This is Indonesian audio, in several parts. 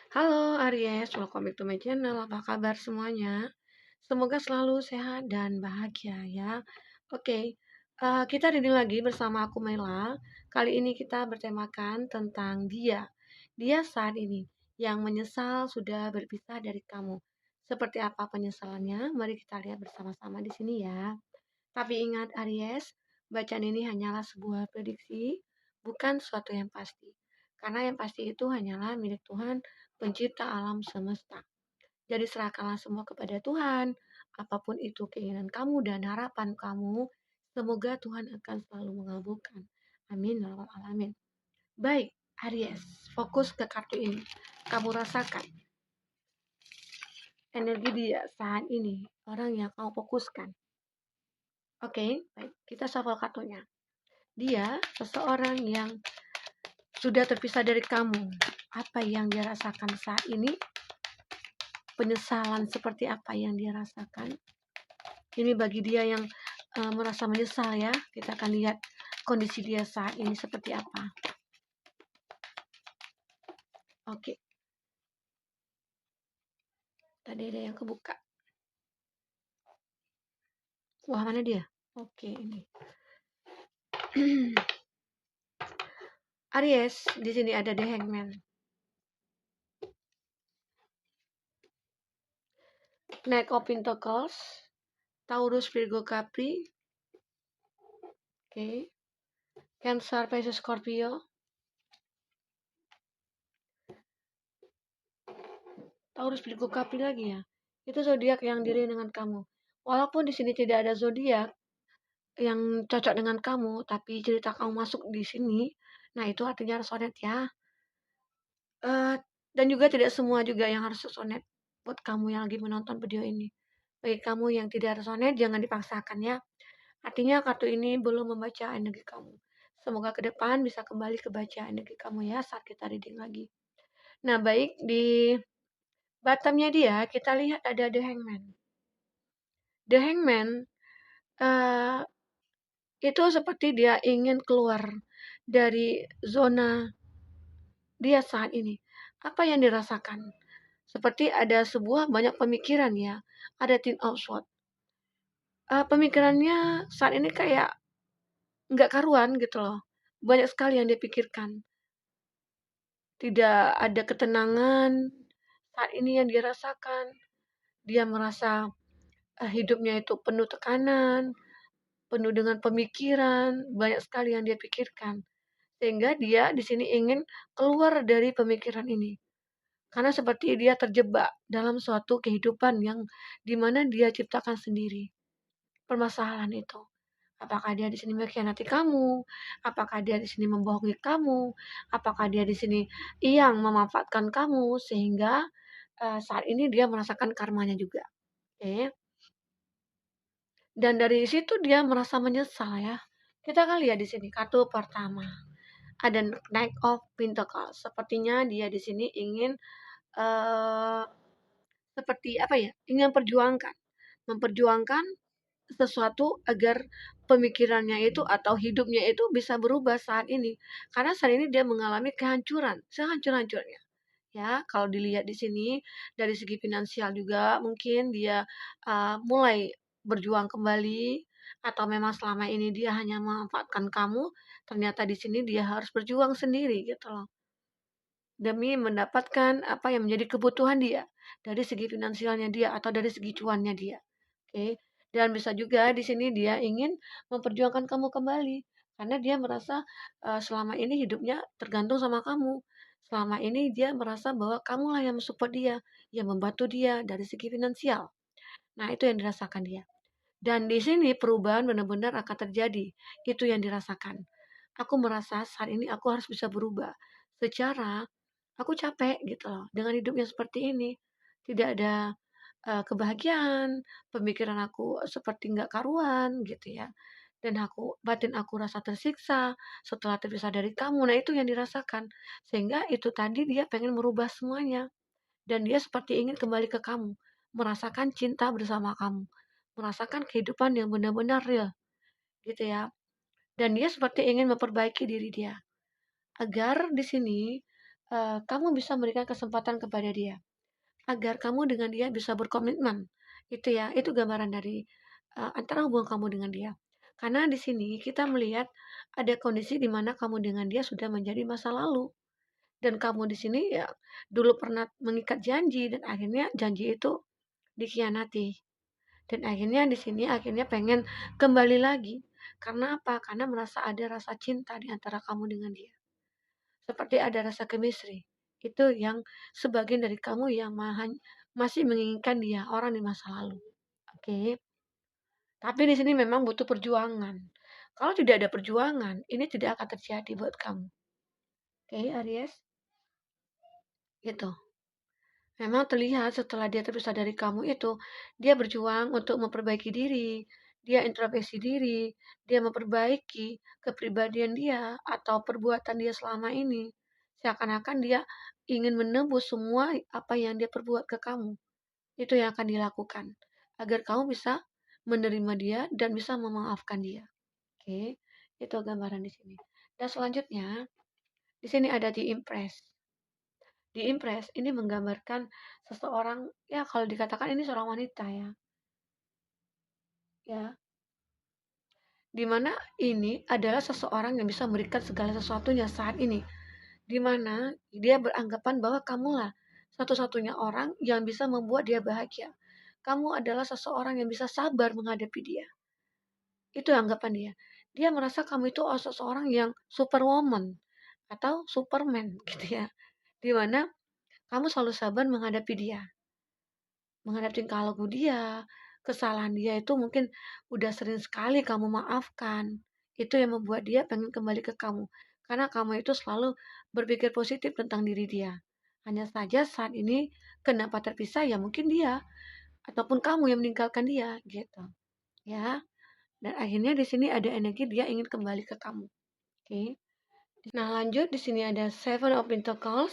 Halo Aries, welcome back to my channel. Apa kabar semuanya? Semoga selalu sehat dan bahagia ya. Oke, kita reading lagi bersama aku Mela. Kali ini kita bertemakan tentang dia. Dia saat ini yang menyesal sudah berpisah dari kamu. Seperti apa penyesalannya? Mari kita lihat bersama-sama di sini ya. Tapi ingat Aries, bacaan ini hanyalah sebuah prediksi, bukan sesuatu yang pasti. Karena yang pasti itu hanyalah milik Tuhan, pencipta alam semesta. Jadi serahkanlah semua kepada Tuhan, apapun itu keinginan kamu dan harapan kamu, semoga Tuhan akan selalu mengabulkan. Amin ya rabbal alamin. Baik, Aries, fokus ke kartu ini. Kamu rasakan energi dia saat ini, orang yang kamu fokuskan. Oke, baik, kita shuffle kartunya. Dia seseorang yang sudah terpisah dari kamu. Apa yang dia rasakan saat ini? Penyesalan seperti apa yang dia rasakan? Ini bagi dia yang merasa menyesal ya. Kita akan lihat kondisi dia saat ini seperti apa. Oke. Tadi ada yang kebuka. Wah, mana dia? Oke, ini. Aries, di sini ada The Hangman. Knight of Pentacles, Taurus, Virgo, Capri. Oke. Cancer, Pisces, Scorpio. Taurus, Virgo, Capri lagi ya. Itu zodiak yang diri dengan kamu. Walaupun di sini tidak ada zodiak yang cocok dengan kamu, tapi cerita kamu masuk di sini, nah itu artinya resonet ya. Dan juga tidak semua juga yang harus resonet buat kamu yang lagi menonton video ini. Bagi kamu yang tidak resonet, jangan dipaksakan ya. Artinya kartu ini belum membaca energi kamu. Semoga ke depan bisa kembali kebaca energi kamu ya saat kita reading lagi. Nah baik, di bottomnya dia kita lihat ada The Hangman. The Hangman itu seperti dia ingin keluar dari zona dia saat ini. Apa yang dirasakan? Seperti ada sebuah banyak pemikiran ya. Ada Ten of Swords. Pemikirannya saat ini kayak nggak karuan gitu loh. Banyak sekali yang dia pikirkan. Tidak ada ketenangan saat ini yang dia rasakan. Dia merasa hidupnya itu penuh tekanan, penuh dengan pemikiran, banyak sekali yang dia pikirkan. Sehingga dia di sini ingin keluar dari pemikiran ini. Karena seperti dia terjebak dalam suatu kehidupan yang dimana dia ciptakan sendiri. Permasalahan itu. Apakah dia di sini mengkhianati kamu? Apakah dia di sini membohongi kamu? Apakah dia di sini yang memanfaatkan kamu sehingga saat ini dia merasakan karmanya juga. Oke. Dan dari situ dia merasa menyesal ya. Kita akan lihat di sini kartu pertama. Ada Knight of Pentacles. Sepertinya dia di sini ingin seperti apa ya? Ingin memperjuangkan sesuatu agar pemikirannya itu atau hidupnya itu bisa berubah saat ini. Karena saat ini dia mengalami kehancuran, sehancur-hancurnya. Ya, kalau dilihat di sini dari segi finansial juga mungkin dia mulai berjuang kembali atau memang selama ini dia hanya memanfaatkan kamu, ternyata di sini dia harus berjuang sendiri gitu loh. Demi mendapatkan apa yang menjadi kebutuhan dia dari segi finansialnya dia atau dari segi cuannya dia. Oke. Dan bisa juga di sini dia ingin memperjuangkan kamu kembali karena dia merasa selama ini hidupnya tergantung sama kamu. Selama ini dia merasa bahwa kamulah yang mensupport dia, yang membantu dia dari segi finansial. Nah, itu yang dirasakan dia. Dan di sini perubahan benar-benar akan terjadi. Itu yang dirasakan. Aku merasa saat ini aku harus bisa berubah. Secara aku capek gitu loh dengan hidup yang seperti ini. Tidak ada kebahagiaan, pemikiran aku seperti nggak karuan gitu ya. Dan batin aku rasa tersiksa setelah terpisah dari kamu. Nah itu yang dirasakan. Sehingga itu tadi dia pengen merubah semuanya. Dan dia seperti ingin kembali ke kamu. Merasakan cinta bersama kamu. Merasakan kehidupan yang benar-benar real. Gitu ya. Dan dia seperti ingin memperbaiki diri dia. Agar di sini kamu bisa memberikan kesempatan kepada dia agar kamu dengan dia bisa berkomitmen. Itu ya, itu gambaran dari antara hubungan kamu dengan dia. Karena di sini kita melihat ada kondisi di mana kamu dengan dia sudah menjadi masa lalu. Dan kamu di sini ya dulu pernah mengikat janji dan akhirnya janji itu dikhianati. Dan akhirnya di sini akhirnya pengen kembali lagi. Karena apa? Karena merasa ada rasa cinta di antara kamu dengan dia. Seperti ada rasa chemistry. Itu yang sebagian dari kamu yang masih menginginkan dia, orang di masa lalu. Oke. Tapi di sini memang butuh perjuangan. Kalau tidak ada perjuangan, ini tidak akan terjadi buat kamu. Oke, Aries. Gitu. Memang terlihat setelah dia terpisah dari kamu itu, dia berjuang untuk memperbaiki diri, dia introspeksi diri, dia memperbaiki kepribadian dia atau perbuatan dia selama ini. Seakan-akan dia ingin menebus semua apa yang dia perbuat ke kamu. Itu yang akan dilakukan agar kamu bisa menerima dia dan bisa memaafkan dia. Oke, itu gambaran di sini. Dan selanjutnya, di sini ada di impress. Di impress ini menggambarkan seseorang, ya kalau dikatakan ini seorang wanita ya. Ya, dimana ini adalah seseorang yang bisa memberikan segala sesuatunya saat ini. Dimana dia beranggapan bahwa kamulah satu-satunya orang yang bisa membuat dia bahagia. Kamu adalah seseorang yang bisa sabar menghadapi dia. Itu anggapan dia. Dia merasa kamu itu seseorang yang superwoman atau superman gitu ya. Dimana kamu selalu sabar menghadapi dia. Menghadapi tingkah laku dia, kesalahan dia itu mungkin udah sering sekali kamu maafkan. Itu yang membuat dia pengen kembali ke kamu. Karena kamu itu selalu berpikir positif tentang diri dia. Hanya saja saat ini kenapa terpisah ya mungkin dia ataupun kamu yang meninggalkan dia gitu. Ya. Dan akhirnya di sini ada energi dia ingin kembali ke kamu. Oke. Nah, lanjut di sini ada Seven of Pentacles.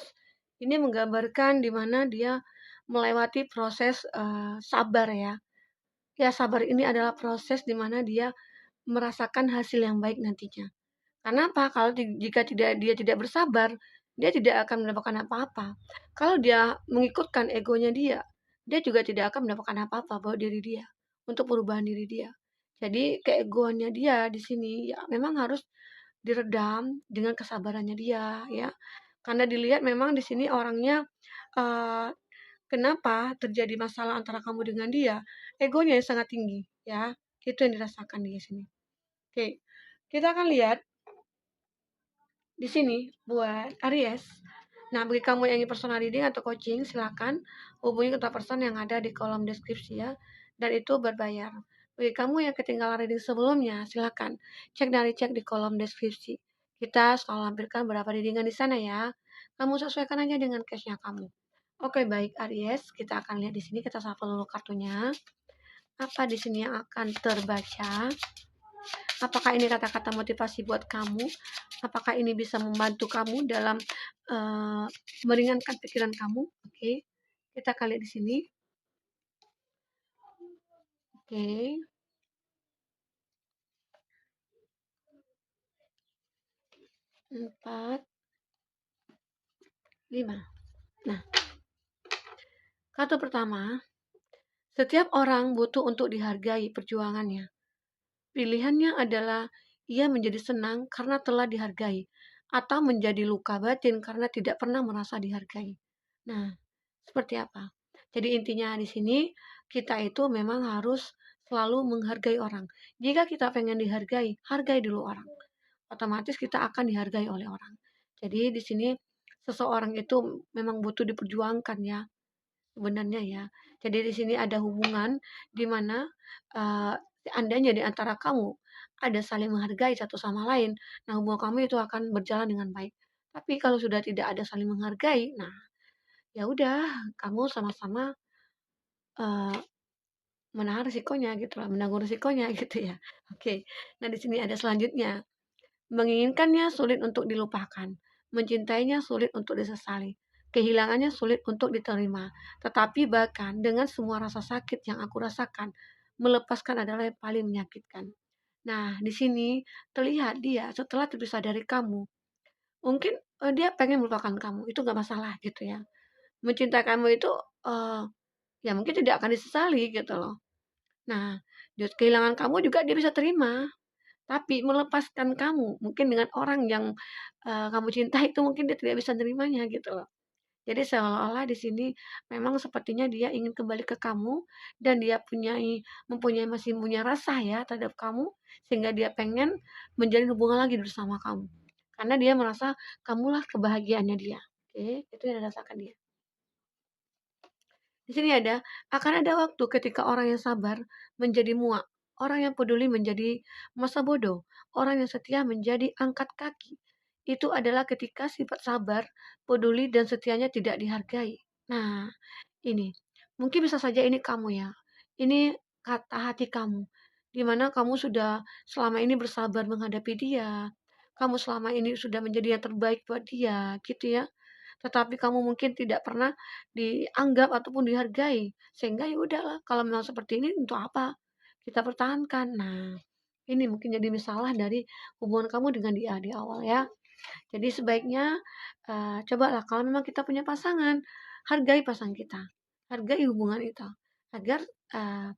Ini menggambarkan di mana dia melewati proses sabar ya. Ya, sabar ini adalah proses di mana dia merasakan hasil yang baik nantinya. Karena apa? Kalau jika dia tidak bersabar, dia tidak akan mendapatkan apa-apa. Kalau dia mengikutkan egonya dia juga tidak akan mendapatkan apa-apa buat diri dia untuk perubahan diri dia. Jadi keegoannya dia di sini ya memang harus diredam dengan kesabarannya dia ya. Karena dilihat memang di sini orangnya uh, kenapa terjadi masalah antara kamu dengan dia, egonya yang sangat tinggi ya. Itu yang dirasakan di sini. Oke. Kita akan lihat di sini buat Aries. Nah, bagi kamu yang ingin personal reading atau coaching, silakan hubungi kontak person yang ada di kolom deskripsi ya. Dan itu berbayar. Bagi kamu yang ketinggalan reading sebelumnya, silakan cek di kolom deskripsi. Kita selalu lampirkan berapa readingan di sana ya. Kamu sesuaikan aja dengan case-nya kamu. Oke, baik Aries, kita akan lihat di sini, kita shuffle dulu kartunya. Apa di sini yang akan terbaca? Apakah ini kata-kata motivasi buat kamu? Apakah ini bisa membantu kamu dalam meringankan pikiran kamu? Oke, kita akan lihat di sini. Oke. 4, 5. Nah, kartu pertama, setiap orang butuh untuk dihargai perjuangannya. Pilihannya adalah ia menjadi senang karena telah dihargai, atau menjadi luka batin karena tidak pernah merasa dihargai. Nah, seperti apa? Jadi intinya di sini kita itu memang harus selalu menghargai orang. Jika kita pengen dihargai, hargai dulu orang. Otomatis kita akan dihargai oleh orang. Jadi di sini seseorang itu memang butuh diperjuangkan ya, sebenarnya ya. Jadi di sini ada hubungan di mana seandainya di antara kamu ada saling menghargai satu sama lain, nah hubungan kamu itu akan berjalan dengan baik. Tapi kalau sudah tidak ada saling menghargai, nah ya udah kamu sama-sama uh, menahan risikonya gitu lah, menanggung risikonya gitu ya. Oke. Nah, di sini ada selanjutnya. Menginginkannya sulit untuk dilupakan, mencintainya sulit untuk disesali, kehilangannya sulit untuk diterima. Tetapi bahkan dengan semua rasa sakit yang aku rasakan, melepaskan adalah yang paling menyakitkan. Nah, di sini terlihat dia setelah terpisah dari kamu, mungkin dia pengen melupakan kamu, itu nggak masalah gitu ya. Mencintai kamu itu, eee, ya mungkin tidak akan disesali gitu loh. Nah, kehilangan kamu juga dia bisa terima, tapi melepaskan kamu mungkin dengan orang yang, kamu cintai itu mungkin dia tidak bisa nerimanya gitu loh. Jadi seolah-olah di sini memang sepertinya dia ingin kembali ke kamu dan dia masih punya rasa ya terhadap kamu, sehingga dia pengen menjalin hubungan lagi bersama kamu. Karena dia merasa kamulah kebahagiaannya dia. Oke, itu yang dirasakan dia. Di sini akan ada waktu ketika orang yang sabar menjadi muak, orang yang peduli menjadi masa bodoh, orang yang setia menjadi angkat kaki. Itu adalah ketika sifat sabar, peduli, dan setianya tidak dihargai. Nah, ini mungkin bisa saja ini kamu ya. Ini kata hati kamu, di mana kamu sudah selama ini bersabar menghadapi dia. Kamu selama ini sudah menjadi yang terbaik buat dia, gitu ya. Tetapi kamu mungkin tidak pernah dianggap ataupun dihargai. Sehingga ya udahlah, kalau memang seperti ini untuk apa kita pertahankan. Nah, ini mungkin jadi masalah dari hubungan kamu dengan dia di awal ya. Jadi sebaiknya cobalah kalau memang kita punya pasangan, hargai pasangan kita, hargai hubungan itu, agar uh,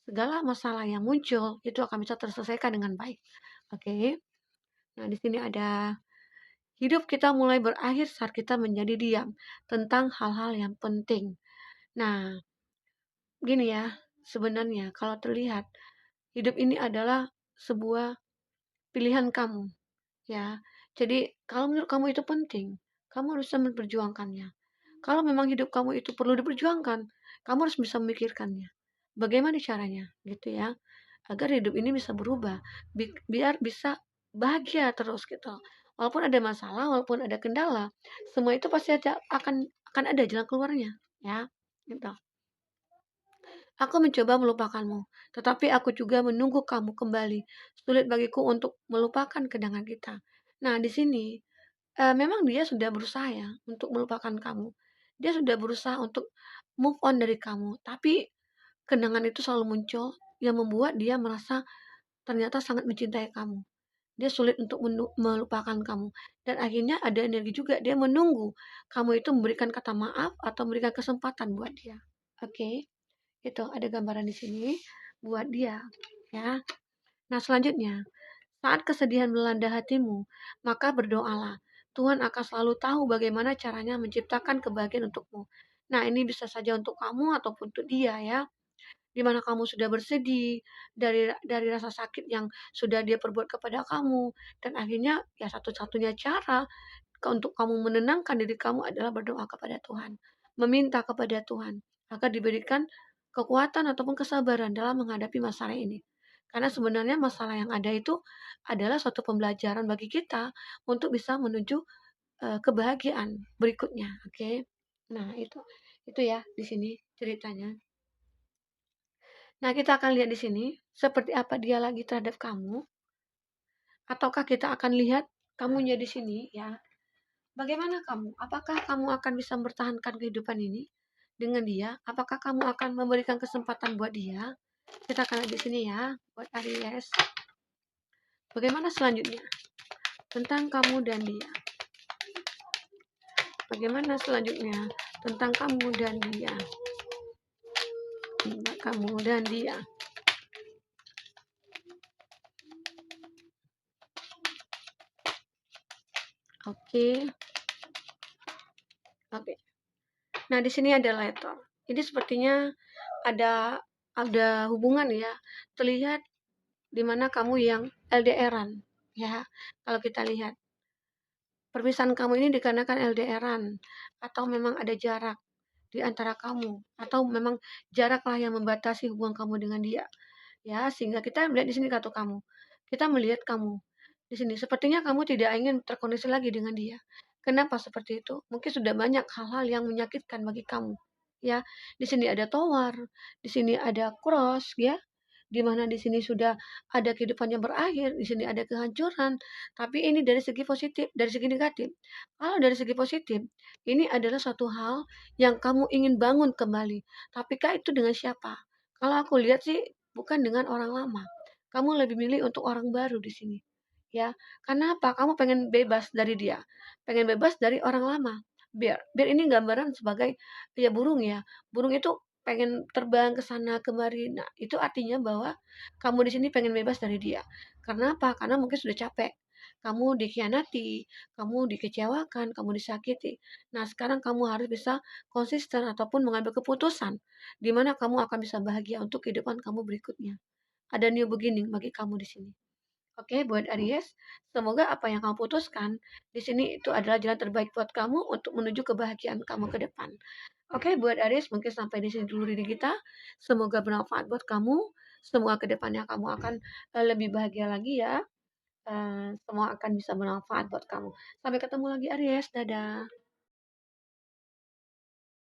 segala masalah yang muncul itu akan bisa terselesaikan dengan baik. Oke. Nah, di sini ada hidup kita mulai berakhir saat kita menjadi diam tentang hal-hal yang penting. Nah, gini ya, sebenarnya kalau terlihat hidup ini adalah sebuah pilihan kamu, ya. Jadi, kalau menurut kamu itu penting, kamu harus bisa memperjuangkannya. Kalau memang hidup kamu itu perlu diperjuangkan, kamu harus bisa memikirkannya. Bagaimana caranya, gitu ya, agar hidup ini bisa berubah, biar bisa bahagia terus gitu. Walaupun ada masalah, walaupun ada kendala, semua itu pasti akan ada jalan keluarnya, ya, gitu. Aku mencoba melupakanmu, tetapi aku juga menunggu kamu kembali. Sulit bagiku untuk melupakan kenangan kita. Nah, di sini memang dia sudah berusaha ya untuk melupakan kamu. Dia sudah berusaha untuk move on dari kamu, tapi kenangan itu selalu muncul yang membuat dia merasa ternyata sangat mencintai kamu. Dia sulit untuk melupakan kamu. Dan akhirnya ada energi juga dia menunggu kamu itu memberikan kata maaf atau memberikan kesempatan buat dia. Oke, itu ada gambaran di sini buat dia, ya. Nah, selanjutnya, saat kesedihan melanda hatimu, maka berdoalah. Tuhan akan selalu tahu bagaimana caranya menciptakan kebahagiaan untukmu. Nah, ini bisa saja untuk kamu ataupun untuk dia ya. Di mana kamu sudah bersedih dari rasa sakit yang sudah dia perbuat kepada kamu, dan akhirnya ya satu-satunya cara untuk kamu menenangkan diri kamu adalah berdoa kepada Tuhan, meminta kepada Tuhan agar diberikan kekuatan ataupun kesabaran dalam menghadapi masalah ini. Karena sebenarnya masalah yang ada itu adalah suatu pembelajaran bagi kita untuk bisa menuju kebahagiaan berikutnya. Oke. Nah, itu ya di sini ceritanya. Nah, kita akan lihat di sini seperti apa dia lagi terhadap kamu, ataukah kita akan lihat kamunya di sini ya. Bagaimana kamu? Apakah kamu akan bisa mempertahankan kehidupan ini dengan dia? Apakah kamu akan memberikan kesempatan buat dia? Kita akan lihat di sini ya, buat Aries. Bagaimana selanjutnya? Tentang kamu dan dia. Bagaimana selanjutnya? Tentang kamu dan dia. Kamu dan dia. Oke. Oke. Nah, di sini ada letter. Ini sepertinya ada hubungan ya. Terlihat di mana kamu yang LDR-an ya. Kalau kita lihat perpisahan kamu ini dikarenakan LDR-an atau memang ada jarak di antara kamu atau memang jaraklah yang membatasi hubungan kamu dengan dia. Ya, sehingga kita melihat di sini kartu kamu. Kita melihat kamu di sini sepertinya kamu tidak ingin terkoneksi lagi dengan dia. Kenapa seperti itu? Mungkin sudah banyak hal-hal yang menyakitkan bagi kamu. Ya, di sini ada tower, di sini ada cross, ya, di mana di sini sudah ada kehidupan yang berakhir, di sini ada kehancuran. Tapi ini dari segi positif, dari segi negatif. Kalau dari segi positif, ini adalah suatu hal yang kamu ingin bangun kembali. Tapi kah itu dengan siapa? Kalau aku lihat sih bukan dengan orang lama. Kamu lebih milih untuk orang baru di sini. ya. Karena apa? Kamu pengen bebas dari dia, pengen bebas dari orang lama. Biar ini gambaran sebagai ya burung ya. Burung itu pengen terbang ke sana kemari. Nah, itu artinya bahwa kamu di sini pengen bebas dari dia. Karena apa? Karena mungkin sudah capek. Kamu dikhianati, kamu dikecewakan, kamu disakiti. Nah, sekarang kamu harus bisa konsisten ataupun mengambil keputusan di mana kamu akan bisa bahagia untuk kehidupan kamu berikutnya. Ada new beginning bagi kamu di sini. Oke, buat Aries, semoga apa yang kamu putuskan di sini itu adalah jalan terbaik buat kamu untuk menuju kebahagiaan kamu ke depan. Oke, buat Aries, mungkin sampai di sini dulu reading kita. Semoga bermanfaat buat kamu. Semoga ke depannya kamu akan lebih bahagia lagi ya. Semua akan bisa bermanfaat buat kamu. Sampai ketemu lagi Aries. Dadah.